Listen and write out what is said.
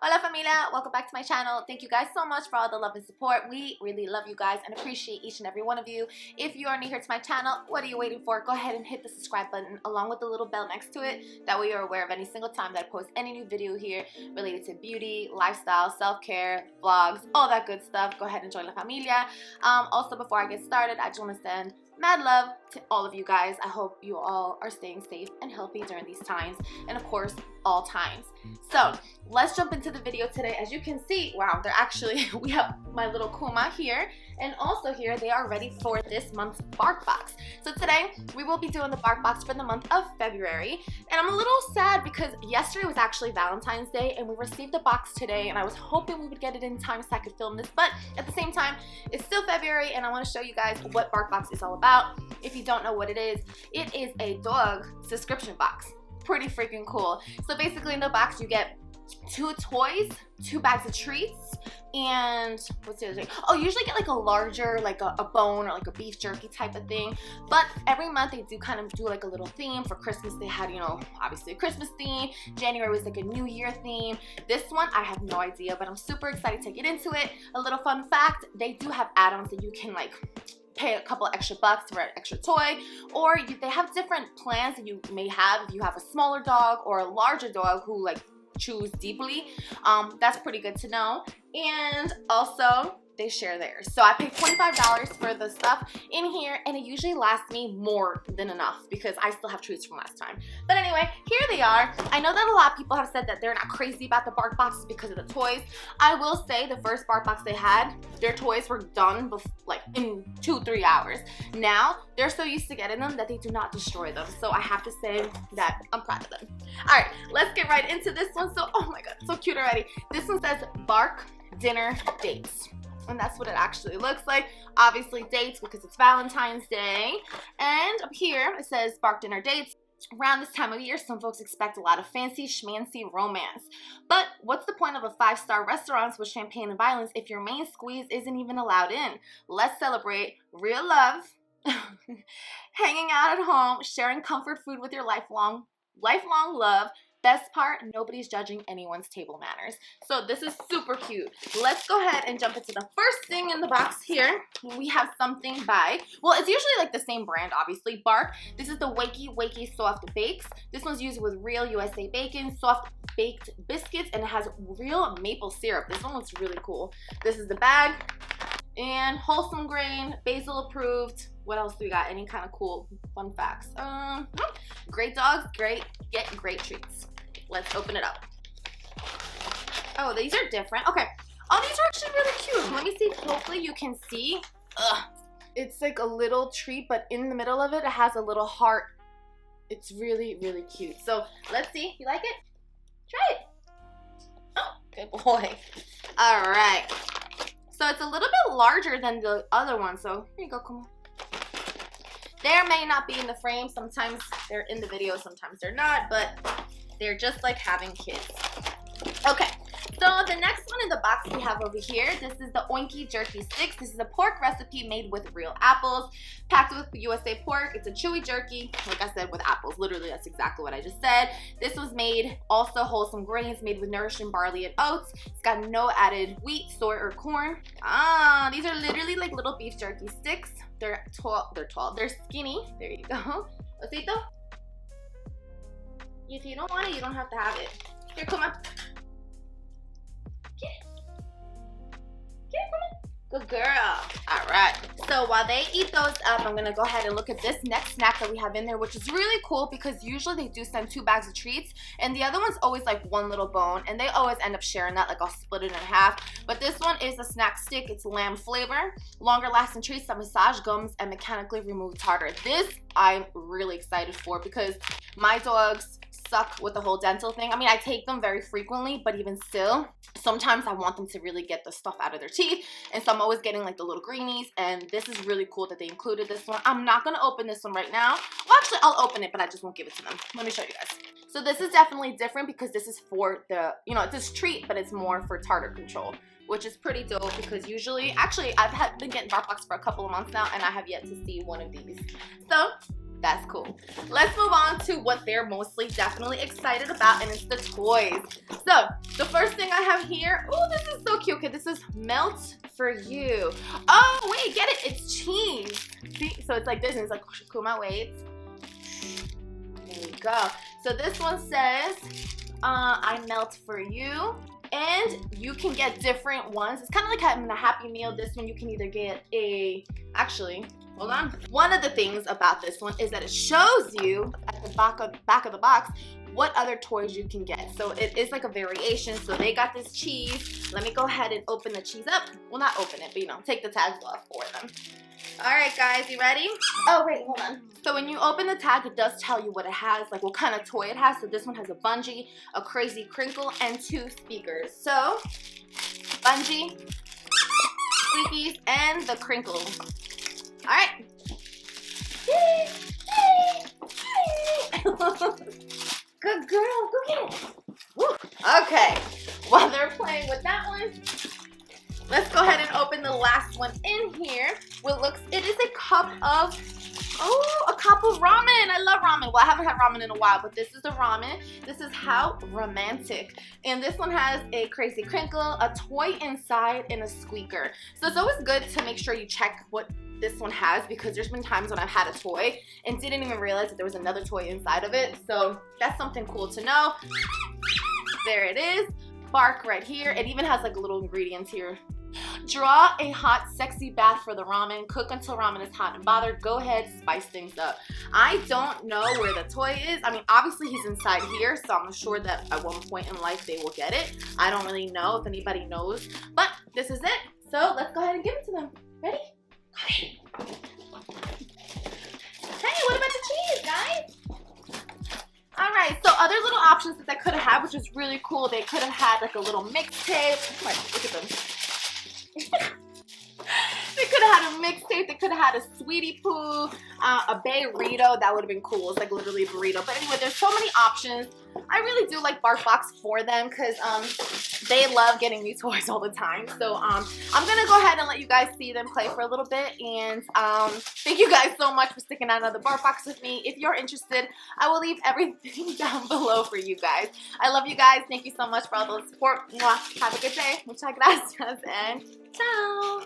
Hola familia, welcome back to my channel. Thank you guys so much for all the love and support. We really love you guys and appreciate each and every one of you. If you are new here to my channel, what are you waiting for? Go ahead and hit the subscribe button along with the little bell next to it. That way you're aware of any single time that I post any new video here related to beauty, lifestyle, self-care, vlogs, all that good stuff. Go ahead and join La Familia. Also, before I get started, I just want to send mad love to all of you guys. I hope you all are staying safe and healthy during these times, and of course all times. So let's jump into the video today. As you can see, wow, they're actually, we have my little Kuma here, and also here they are ready for this month's BarkBox. So today we will be doing the BarkBox for the month of February, and I'm a little sad because yesterday was actually Valentine's Day and we received the box today, and I was hoping we would get it in time so I could film this, but at the same time it's still February and I want to show you guys what BarkBox is all about. If you don't know what it is a dog subscription box. Pretty freaking cool. So basically in the box you get 2 toys, 2 bags of treats, and what's the other thing? Oh, you usually get like a larger, like a bone or like a beef jerky type of thing. But every month they do kind of do like a little theme. For Christmas they had, you know, obviously a Christmas theme. January was like a New Year theme. This one I have no idea, but I'm super excited to get into it. A little fun fact, they do have add-ons that you can like pay a couple extra bucks for an extra toy, or they have different plans that you may have if you have a smaller dog or a larger dog who like chews deeply. That's pretty good to know. And also they share theirs. So I paid $25 for the stuff in here, and it usually lasts me more than enough because I still have treats from last time. But anyway, here they are. I know that a lot of people have said that they're not crazy about the BarkBoxes because of the toys. I will say the first BarkBox they had, their toys were done like in 2-3 hours. Now they're so used to getting them that they do not destroy them. So I have to say that I'm proud of them. All right, let's get right into this one. So, oh my God, so cute already. This one says Bark Dinner Dates. And that's what it actually looks like. Obviously dates because it's Valentine's Day. And up here it says Bark Dinner Dates. Around this time of year, some folks expect a lot of fancy schmancy romance. But what's the point of a 5-star restaurant with champagne and violence if your main squeeze isn't even allowed in? Let's celebrate real love, hanging out at home, sharing comfort food with your lifelong love. Best part, nobody's judging anyone's table manners. So this is super cute. Let's go ahead and jump into the first thing in the box here. We have something by, well, it's usually like the same brand, obviously, Bark. This is the Wakey Soft Bakes. This one's used with real USA bacon, soft baked biscuits, and it has real maple syrup. This one looks really cool. This is the bag, and wholesome grain, basil approved. What else do we got? Any kind of cool fun facts? Great dogs, get great treats. Let's open it up. Oh, these are different. Okay. Oh, these are actually really cute. Let me see. Hopefully you can see. It's like a little treat, but in the middle of it, it has a little heart. It's really, really cute. So let's see. You like it? Try it. Oh, good boy. All right. So it's a little bit larger than the other one. So here you go. Come on. They may not be in the frame. Sometimes they're in the video, sometimes they're not, but they're just like having kids. Okay, so the next one in the box we have over here, this is the Oinky Jerky Sticks. This is a pork recipe made with real apples, packed with USA pork. It's a chewy jerky, like I said, with apples. Literally, that's exactly what I just said. This was made also wholesome grains, made with nourishing barley and oats. It's got no added wheat, soy, or corn. These are literally like little beef jerky sticks. They're tall, they're skinny. There you go. Osito? If you don't want it, you don't have to have it. Here, come on. Get it. Get it, come on. Good girl. All right. So while they eat those up, I'm going to go ahead and look at this next snack that we have in there, which is really cool because usually they do send 2 bags of treats, and the other one's always like 1 little bone, and they always end up sharing that. Like I'll split it in half. But this one is a snack stick. It's lamb flavor, longer lasting treats that massage gums and mechanically remove tartar. This I'm really excited for because my dogs suck with the whole dental thing. I mean, I take them very frequently, but even still, sometimes I want them to really get the stuff out of their teeth, and so I'm always getting like the little greenies, and this is really cool that they included this one. I'm not gonna open this one right now. Well, actually, I'll open it, but I just won't give it to them. Let me show you guys. So this is definitely different because this is for the, you know, it's this treat, but it's more for tartar control, which is pretty dope because usually, actually, I've been getting BarkBox for a couple of months now, and I have yet to see one of these. So that's cool. Let's move on to what they're mostly definitely excited about, and it's the toys. So the first thing I one here. Oh, this is so cute. Okay, this is melt for you. Oh, wait, get it. It's cheese. See? So it's like this, and it's like, cool my weights. There we go. So this one says, I melt for you. And you can get different ones. It's kind of like having a Happy Meal. This one you can either get actually, hold on. One of the things about this one is that it shows you at the back of the box what other toys you can get. So it is like a variation. So they got this cheese. Let me go ahead and open the cheese up. Well, not open it, but you know, take the tags off for them. All right, guys, you ready? Oh, wait, hold on. So when you open the tag, it does tell you what it has, like what kind of toy it has. So this one has a bungee, a crazy crinkle, and 2 speakers. So, bungee, squeakies, and the crinkle. All right. Yay, yay, yay. Good girl, go get it. Woo. Okay, while they're playing with that one, let's go ahead and open the last one in here. It is a cup of, a cup of ramen. I love ramen. Well, I haven't had ramen in a while, but this is the ramen. This is How Romantic. And this one has a crazy crinkle, a toy inside, and a squeaker. So it's always good to make sure you check what this one has, because there's been times when I've had a toy and didn't even realize that there was another toy inside of it. So that's something cool to know. There it is. Bark right here. It even has like little ingredients here. Draw a hot, sexy bath for the ramen. Cook until ramen is hot and bothered. Go ahead, spice things up. I don't know where the toy is. I mean, obviously he's inside here, so I'm sure that at one point in life they will get it. I don't really know if anybody knows, but this is it. So let's go ahead and give it to them. Ready? Hey, what about the cheese, guys? All right, so other little options that they could have had, which is really cool. They could have had like a little mixtape. Look at them. They could have had a mixtape. They could have had a Sweetie Poo, a burrito. That would have been cool. It's like literally a burrito. But anyway, there's so many options. I really do like BarkBox for them because they love getting new toys all the time. So I'm gonna go ahead and let you guys see them play for a little bit. And thank you guys so much for sticking out another BarkBox with me. If you're interested, I will leave everything down below for you guys. I love you guys. Thank you so much for all the support. Mwah. Have a good day. Muchas gracias and ciao.